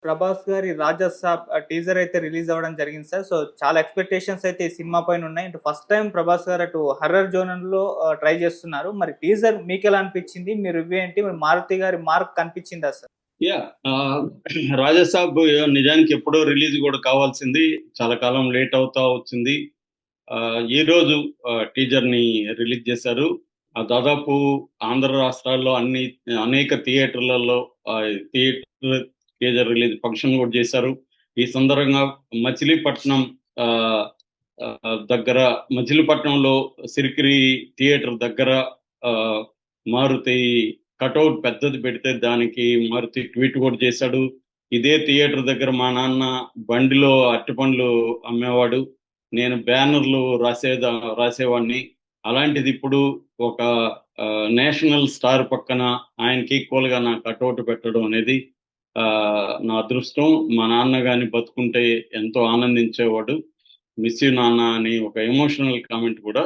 ప్రభాస్ గారి 'రాజా సాబ్' టీజర్ అయితే రిలీజ్ అవ్వడం జరిగింది సార్. సో, చాలా ఎక్స్‌పెక్టేషన్స్ అయితే ఈ సినిమా పైనున్నాయి. అంటే ఫస్ట్ టైమ్ ప్రభాస్ గారు అటు హర్రర్ జోనర్‌లో ట్రై చేస్తున్నారు. మరి టీజర్ మీకెలా అనిపించింది? మీ రివ్యూ ఏంటి? మరి మారుతి గారి మార్క్ కనిపించిందా సార్? యాహ్! 'రాజాసాబ్' నిజానికి ఎప్పుడో రిలీజ్ గూడా కావాల్సింది. చాలా కాలం లేట్ అవుతా వచ్చింది. ఈరోజు టీజర్‌ని రిలీజ్ చేశారు. దాదాపు ఆంధ్ర రాష్ట్రాల్లో అనేక థియేటర్లలో థియేటర్ టీజర్ రిలీజ్ ఫంక్షన్ గూడా చేశారు. ఈ సందర్భంగా మచిలీపట్నం ఆహ్, దగ్గర మచిలీపట్నంలో సిరికిరి థియేటర్ దగ్గర ఆహ్, మారుతి కటౌట్ పెద్దది పెడితే దానికి మారుతి ట్వీట్ కూడా చేశాడు. ఇదే థియేటర్ దగ్గర మా నాన్న బండిలో అరటిపండ్లు అమ్మేవాడు. నేను బ్యానర్లు రాసేవాడిని. అలాంటిది ఇప్పుడు ఒక నేషనల్ స్టార్ పక్కన ఆయనకి ఈక్వల్‌గా నా కటౌట్ పెట్టడం అనేది నా అదృష్టం. మా నాన్న గాని బతుకుంటే ఎంతో ఆనందించేవాడు. మిస్ యూ నాన్న అని ఒక ఎమోషనల్ కామెంట్ కూడా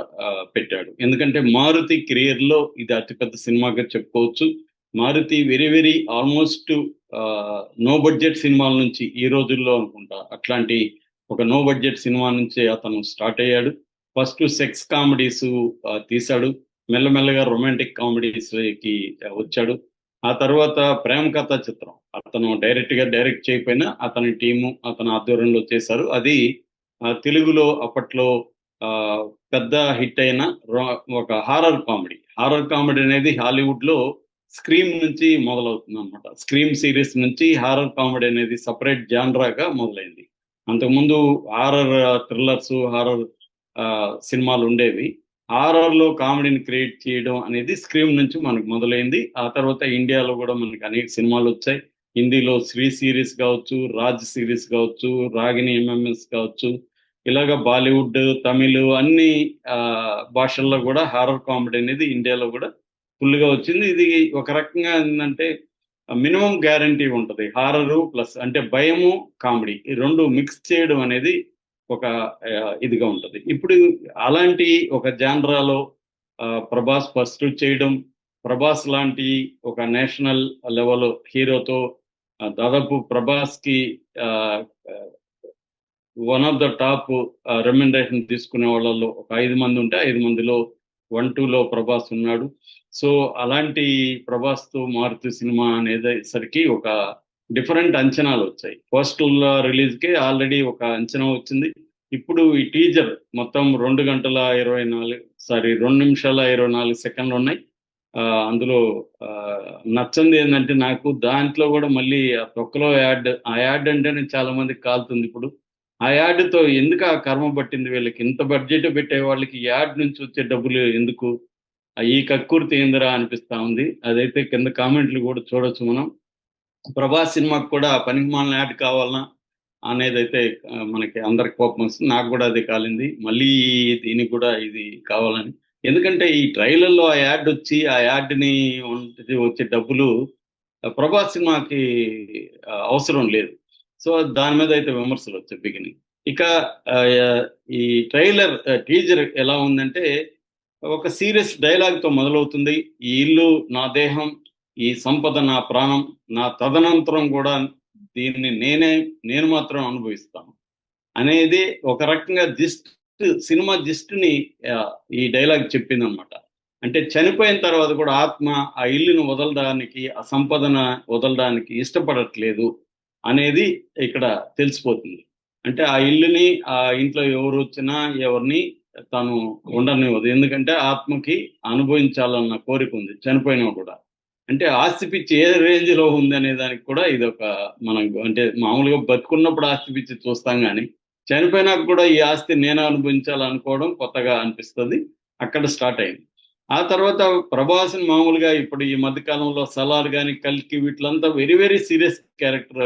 పెట్టాడు. ఎందుకంటే మారుతి కెరియర్‌లో ఇది అతిపెద్ద సినిమాగా చెప్పుకోవచ్చు. Maruthi very very almost no budget సినిమాల నుంచి ఈ రోజుల్లో అనుకుంటా అట్లాంటి ఒక నో బడ్జెట్ సినిమా నుంచే అతను స్టార్ట్ అయ్యాడు. ఫస్ట్ సెక్స్ కామెడీస్ తీశాడు. మెల్లమెల్లగా రొమాంటిక్ కామెడీస్‌కి వచ్చాడు. ఆ తర్వాత ప్రేమ కథా చిత్రం. అతను డైరెక్ట్ చేయకపోయినా అతని టీము అతని ఆధ్వర్యంలో చేశారు. అది తెలుగులో అప్పట్లో ఆహ్, పెద్ద హిట్ అయిన ఒక హారర్ కామెడీ. హారర్ కామెడీ అనేది హాలీవుడ్‌లో 'స్క్రీమ్' నుంచి మొదలవుతుందనమాట. 'స్క్రీమ్' సీరీస్ నుంచి హారర్ కామెడీ అనేది సెపరేట్ జాన్రాగా మొదలైంది. అంతకుముందు హారర్ థ్రిల్లర్స్, హారర్ సినిమాలుండేవి. హారర్‌లో కామెడీని క్రియేట్ చేయడం అనేది 'స్క్రీమ్' నుంచి మనకు మొదలైంది. ఆ తర్వాత ఇండియాలో గూడా మనకి అనేక సినిమాలొచ్చాయి. హిందీలో 'శ్రీ' సీరీస్ గావచ్చు, 'రాజ్' సీరీస్ గావచ్చు, 'రాగిణి ఎంఎంఎస్' కావచ్చు, ఇలాగ బాలీవుడ్, తమిళ్ అన్ని భాషల్లో గూడా హారర్ కామెడీ అనేది ఇండియాలో గూడా ఫుల్‌గా వచ్చింది. ఇది ఒక రకంగా ఏందంటే మినిమమ్ గ్యారంటీ ఉంటది. హారరు ప్లస్ అంటే భయము, కామెడీ ఈ 2 మిక్స్ చేయడం అనేది ఒక ఇదిగా ఉంటది. ఇప్పుడు అలాంటి ఒక జాన్రాలో ప్రభాస్ ఫస్ట్ చేయడం, ప్రభాస్ లాంటి ఒక నేషనల్ లెవెల్ హీరోతో దాదాపు ప్రభాస్‌కి ఆహ్, ఆహ్, one of the top remuneration తీసుకునే వాళ్ళలో ఒక 5 మంది ఉంటే 5 మందిలో 1, 2లో ప్రభాస్ ఉన్నాడు. సో, అలాంటి ప్రభాస్‌తో 'మారుతి' సినిమా అనేసరికి ఒక డిఫరెంట్ అంచనాలొచ్చాయి. పోస్టల్ రిలీజ్‌కే ఆల్రెడీ ఒక అంచనా వచ్చింది. ఇప్పుడు ఈ టీజర్ మొత్తం 2 నిమిషాల 24 సెకన్లున్నాయి. అందులో నచ్చనిదేందంటే నాకు దాంట్లో గూడా మళ్ళీ ఆ తొక్కలో యాడ్, ఆ యాడ్ అంటేనే చాలా మందికి కాలుతుందిప్పుడు. ఆ యాడ్‌తో ఎందుకు ఆ కర్మ పట్టింది వీళ్ళకి? ఇంత బడ్జెట్ పెట్టే వాళ్ళకి యాడ్ నుంచి వచ్చే డబ్బులు ఎందుకు? ఈ కక్కుర్తి ఏందిరా అనిపిస్తా ఉంది. అదైతే కింద కామెంట్‌లు గూడా చూడొచ్చు మనం. 'ప్రభాస్' సినిమాకి కూడా పనికిమాలిన యాడ్ కావాలనా? అనేదైతే మనకి అందరికి కోపమొస్తుంది. నాకు గూడా అదే కాలింది. మళ్ళీ దీనికి గూడా ఇది కావాలని. ఎందుకంటే ఈ ట్రైలర్‌లో ఆ యాడొచ్చి, ఆ యాడ్‌ని వచ్చే డబ్బులు 'ప్రభాస్' సినిమాకి అవసరం లేదు. సో, దాని మీద అయితే విమర్శలొచ్చాయి బిగినింగ్. ఇక ఆహ్, ఈ ట్రైలర్ టీజర్ ఎలా ఉందంటే, ఒక సీరియస్ డైలాగ్‌తో మొదలవుతుంది. ఈ ఇల్లు నా దేహం, ఈ సంపద నా ప్రాణం, నా తదనంతరం గూడా దీన్ని నేను మాత్రం అనుభవిస్తాను. అనేది ఒక రకంగా సినిమా జిస్ట్‌ని ఈ డైలాగ్ చెప్పిందనమాట. అంటే చనిపోయిన తర్వాత కూడా ఆత్మ ఆ ఇల్లుని వదలడానికి, ఆ సంపదన వదలడానికి ఇష్టపడట్లేదు అనేది ఇక్కడ తెలిసిపోతుంది. అంటే ఆ ఇల్లుని, ఆ ఇంట్లో ఎవరొచ్చినా ఎవరిని తను ఉండనివ్వదు. ఎందుకంటే ఆత్మకి అనుభవించాలన్న కోరికుంది చనిపోయినా కూడా. అంటే ఆస్తి పిచ్చి ఏ రేంజ్‌లో ఉందనే దానికి కూడా ఇదొక మనం అంటే మామూలుగా బతికున్నప్పుడు ఆస్తి పిచ్చి చూస్తాం గానీ, చనిపోయినాక కూడా ఈ ఆస్తి నేనే అనుభవించాలనుకోవడం కొత్తగా అనిపిస్తది. అక్కడ స్టార్ట్ అయింది. ఆ తర్వాత 'ప్రభాస్‌ని' మామూలుగా ఇప్పుడు ఈ మధ్య కాలంలో 'సలార్' గాని, 'కల్కి' వీటిలంతా very very serious character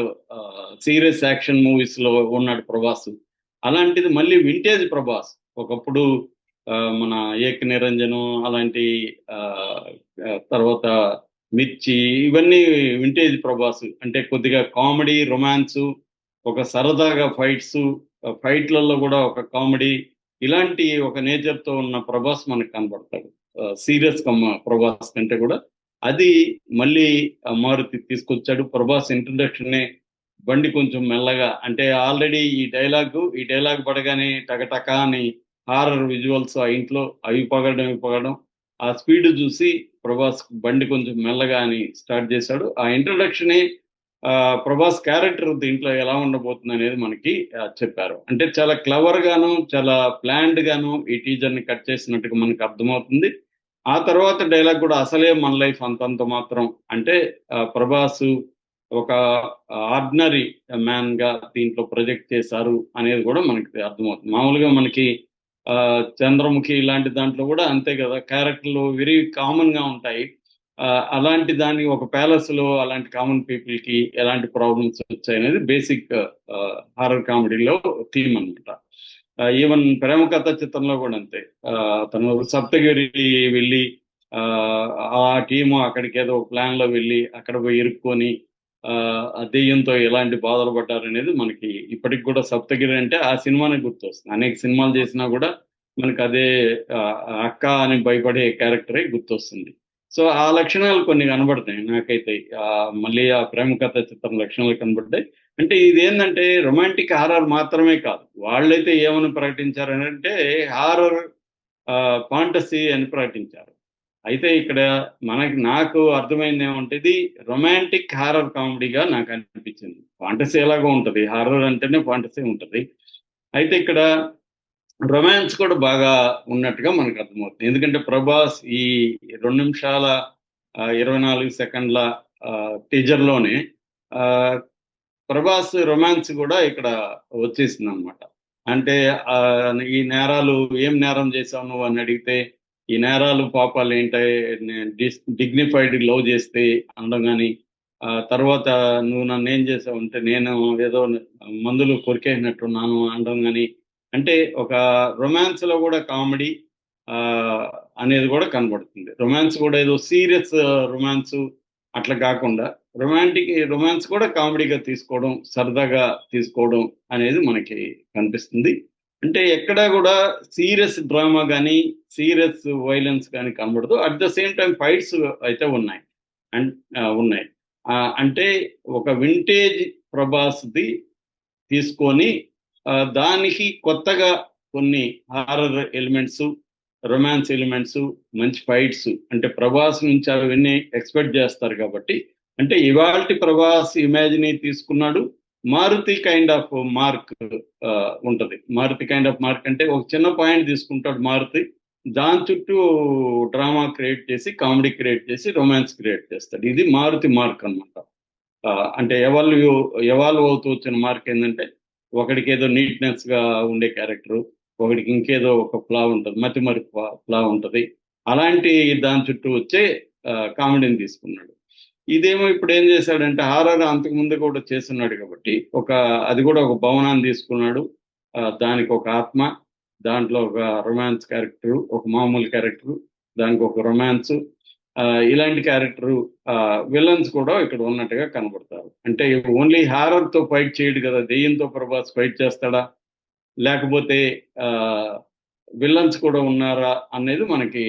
serious action మూవీస్‌లో ఉన్నాడు 'ప్రభాస్.' అలాంటిది మళ్ళీ వింటేజ్ 'ప్రభాస్.' ఒకప్పుడు మన 'ఏక్ నిరంజనం' అలాంటి ఆహ్, తర్వాత 'మిర్చి' ఇవన్నీ వింటేజ్ 'ప్రభాస్.' అంటే కొద్దిగా కామెడీ, రొమాన్సు, ఒక సరదాగా ఫైట్‌లలో గూడా ఒక కామెడీ ఇలాంటి ఒక నేచర్‌తో ఉన్న 'ప్రభాస్' మనకు కనపడతాడు. సీరియస్ 'ప్రభాస్' కంటే గూడా అది మళ్ళీ మారుతి తీసుకొచ్చాడు. 'ప్రభాస్' ఇంట్రడక్షనే బండి కొంచెం మెల్లగా, అంటే ఆల్రెడీ ఈ డైలాగ్ పడగానే టకటక అని హారర్ విజువల్స్ ఆ ఇంట్లో అవి పగలడం ఆ స్పీడ్ చూసి ప్రభాస్ బండి కొంచెం మెల్లగా అని స్టార్ట్ చేశాడు. ఆ ఇంట్రడక్షనే ప్రభాస్ క్యారెక్టర్ దీంట్లో ఎలా ఉండబోతుంది అనేది మనకి చెప్పారు. అంటే చాలా క్లవర్ గాను, చాలా ప్లాన్డ్ గాను ఈ టీజర్ ని కట్ చేసినట్టుగా మనకు అర్థమవుతుంది. ఆ తర్వాత డైలాగ్ కూడా అసలే మన లైఫ్ అంతంత మాత్రం, అంటే ప్రభాస్ ఒక ఆర్డినరీ మ్యాన్ గా దీంట్లో ప్రొజెక్ట్ చేశారు అనేది కూడా మనకి అర్థమవుతుంది. మామూలుగా మనకి చంద్రముఖి ఇలాంటి దాంట్లో కూడా అంతే కదా, క్యారెక్టర్లు వెరీ కామన్ గా ఉంటాయి. అలాంటి దాన్ని ఒక ప్యాలెస్ లో అలాంటి కామన్ పీపుల్ కి ఎలాంటి ప్రాబ్లమ్స్ వచ్చాయనేది బేసిక్ హారర్ కామెడీలో థీమ్ అనమాట. ఈవెన్ ప్రేమ కథ చిత్రంలో కూడా అంతే. తను సప్తగిరి వెళ్ళి ఆ టీము అక్కడికి ఏదో ప్లాన్ లో వెళ్ళి అక్కడ పోయి ఇరుక్కొని ఆ దెయ్యంతో ఎలాంటి బాధలు పడ్డారనేది మనకి ఇప్పటికి కూడా సప్తగిరి అంటే ఆ సినిమానే గుర్తొస్తుంది. అనేక సినిమాలు చేసినా కూడా మనకి అదే అక్క అని భయపడే క్యారెక్టరే గుర్తొస్తుంది. సో ఆ లక్షణాలు కొన్ని కనబడతాయి నాకైతే. మళ్ళీ ఆ ప్రేమ కథ చిత్రం లక్షణాలు కనబడ్డాయి. అంటే ఇది ఏంటంటే రొమాంటిక్ హారర్ మాత్రమే కాదు. వాళ్ళైతే ఏమని ప్రకటించారనంటే హారర్ ఫాంటసీ అని ప్రకటించారు. అయితే ఇక్కడ నాకు అర్థమైంది ఏమంటే ఇది రొమాంటిక్ హారర్ కామెడీగా నాకు అనిపించింది. ఫాంటసీ ఎలాగో ఉంటది, హారర్ అంటేనే ఫాంటసీ ఉంటది. అయితే ఇక్కడ రొమాన్స్ కూడా బాగా ఉన్నట్టుగా మనకు అర్థమవుతుంది. ఎందుకంటే ప్రభాస్ ఈ 2 నిమిషాల 24 సెకండ్ల టీజర్ లోనే ప్రభాస్ రొమాన్స్ కూడా ఇక్కడ వచ్చేసింది అనమాట. అంటే ఈ నేరాలు ఏం నేరం చేశావు నువ్వు అని అడిగితే ఈ నేరాలు పాపాలు ఏంటాయి, డిగ్నిఫైడ్ లవ్ చేస్తే అనడం కానీ, తర్వాత నువ్వు నన్ను ఏం చేసావు అంటే నేను ఏదో మందులు కొరికేసినట్టున్నాను అనడం కానీ, అంటే ఒక రొమాన్స్ లో కూడా కామెడీ అనేది కూడా కనబడుతుంది. రొమాన్స్ కూడా ఏదో సీరియస్ రొమాన్స్ అట్లా కాకుండా రొమాన్స్ కూడా కామెడీగా తీసుకోవడం, సరదాగా తీసుకోవడం అనేది మనకి కనిపిస్తుంది. అంటే ఎక్కడా కూడా సీరియస్ డ్రామా కానీ సీరియస్ వైలెన్స్ కానీ కనబడదు. At the same time fights అయితే ఉన్నాయి. ఉన్నాయి. అంటే ఒక వింటేజ్ ప్రభాస్ది తీసుకొని దానికి కొత్తగా కొన్ని హారర్ ఎలిమెంట్స్, రొమాన్స్ ఎలిమెంట్స్, మంచి ఫైట్స్, అంటే ప్రభాస్ నుంచి అవన్నీ ఎక్స్పెక్ట్ చేస్తారు కాబట్టి, అంటే ఇవాల్టి ప్రభాస్ ఇమేజ్ని తీసుకున్నాడు. మారుతి కైండ్ ఆఫ్ మార్క్ ఉంటది. మారుతి కైండ్ ఆఫ్ మార్క్ అంటే ఒక చిన్న పాయింట్ తీసుకుంటాడు మారుతి, దాని చుట్టూ డ్రామా క్రియేట్ చేసి, కామెడీ క్రియేట్ చేసి, రొమాన్స్ క్రియేట్ చేస్తాడు. ఇది మారుతి మార్క్ అనమాట. అంటే ఎవాల్వ్ అవుతూ వచ్చిన మార్క్ ఏంటంటే ఒకడికి ఏదో నీట్నెస్ గా ఉండే క్యారెక్టర్, ఒకడికి ఇంకేదో ఒక ఫ్లా ఉంటుంది, మతిమరి ఫ్లా ఉంటుంది. అలాంటి దాని చుట్టూ వచ్చే కామెడీని తీసుకున్నాడు. ఇదేమో ఇప్పుడు ఏం చేశాడంటే హారర్ అంతకు ముందు కూడా చేస్తున్నాడు కాబట్టి అది కూడా ఒక భవనాన్ని తీసుకున్నాడు. దానికి ఒక ఆత్మ, దాంట్లో ఒక రొమాన్స్ క్యారెక్టర్, ఒక మామూలు క్యారెక్టర్, దానికి ఒక రొమాన్స్, ఇలాంటి క్యారెక్టర్ విలన్స్ కూడా ఇక్కడ ఉన్నట్టుగా కనబడతారు. అంటే ఓన్లీ హారర్ తో ఫైట్ చేయడు కదా, దెయ్యంతో ప్రభాస్ ఫైట్ చేస్తాడా, లేకపోతే విలన్స్ కూడా ఉన్నారా అనేది మనకి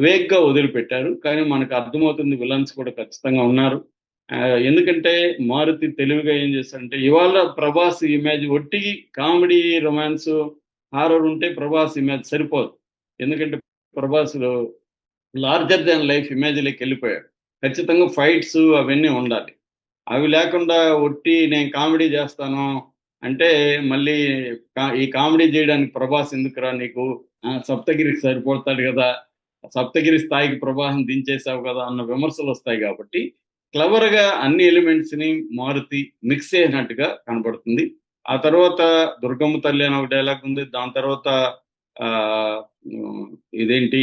వేగ్ గా వదిలిపెట్టారు. కానీ మనకు అర్థమవుతుంది విలన్స్ కూడా ఖచ్చితంగా ఉన్నారు. ఎందుకంటే మారుతి తెలివిగా ఏం చేస్తాడంటే ఇవాళ ప్రభాస్ ఇమేజ్ ఒట్టి కామెడీ, రొమాన్స్, హారర్ ఉంటే ప్రభాస్ ఇమేజ్ సరిపోదు. ఎందుకంటే ప్రభాస్ లార్జర్ దాన్ లైఫ్ ఇమేజ్లోకి వెళ్ళిపోయాడు. ఖచ్చితంగా ఫైట్స్ అవన్నీ ఉండాలి. అవి లేకుండా ఒట్టి నేను కామెడీ చేస్తాను అంటే మళ్ళీ ఈ కామెడీ చేయడానికి ప్రభాస్ ఎందుకురా నీకు, సప్తగిరికి సరిపోతాడు కదా, సప్తగిరి స్థాయికి ప్రభాసం దించేసావు కదా అన్న విమర్శలు వస్తాయి. కాబట్టి క్లవర్ గా అన్ని ఎలిమెంట్స్ ని మారుతి మిక్స్ చేసినట్టుగా కనబడుతుంది. ఆ తర్వాత దుర్గమ్మ తల్లి అని ఒక డైలాగ్ ఉంది. దాని తర్వాత ఇదేంటి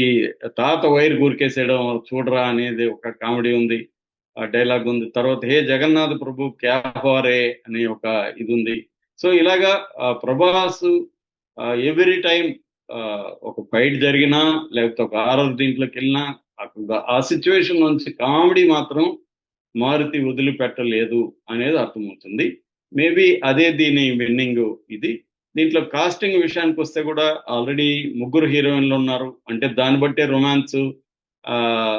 తాత వైర్ గురికేసేయడం చూడరా అనేది ఒక కామెడీ ఉంది, డైలాగ్ ఉంది. తర్వాత హే జగన్నాథ్ ప్రభు క్యాఫారే అనే ఒక ఇది ఉంది. సో ఇలాగా ప్రభాస్ ఎవ్రీ టైం ఒక ఫైట్ జరిగినా లేకపోతే ఒక హారర్ దీంట్లోకి వెళ్ళినా ఆ సిచ్యువేషన్ నుంచి కామెడీ మాత్రం మారుతి వదిలిపెట్టలేదు అనేది అర్థమవుతుంది. మేబీ అదే దీని విన్నింగ్. ఇది దీంట్లో కాస్టింగ్ విషయానికి వస్తే కూడా ఆల్రెడీ 3 హీరోయిన్లు ఉన్నారు. అంటే దాన్ని బట్టే రొమాన్స్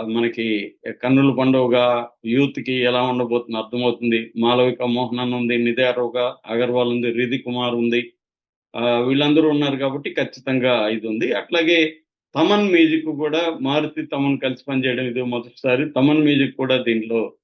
మనకి కన్నుల పండుగగా యూత్ కి ఎలా ఉండబోతుంది అర్థమవుతుంది. మాలవిక మోహనన్ ఉంది, నిధి అగర్వాల్ ఉంది, రిధి కుమార్ ఉంది. వీళ్ళందరూ ఉన్నారు కాబట్టి ఖచ్చితంగా ఇది ఉంది. అట్లాగే తమన్ మ్యూజిక్ కూడా మారుతి తమన్ కలిసి పనిచేయడం ఇది మొదటిసారి. తమన్ మ్యూజిక్ కూడా దీంట్లో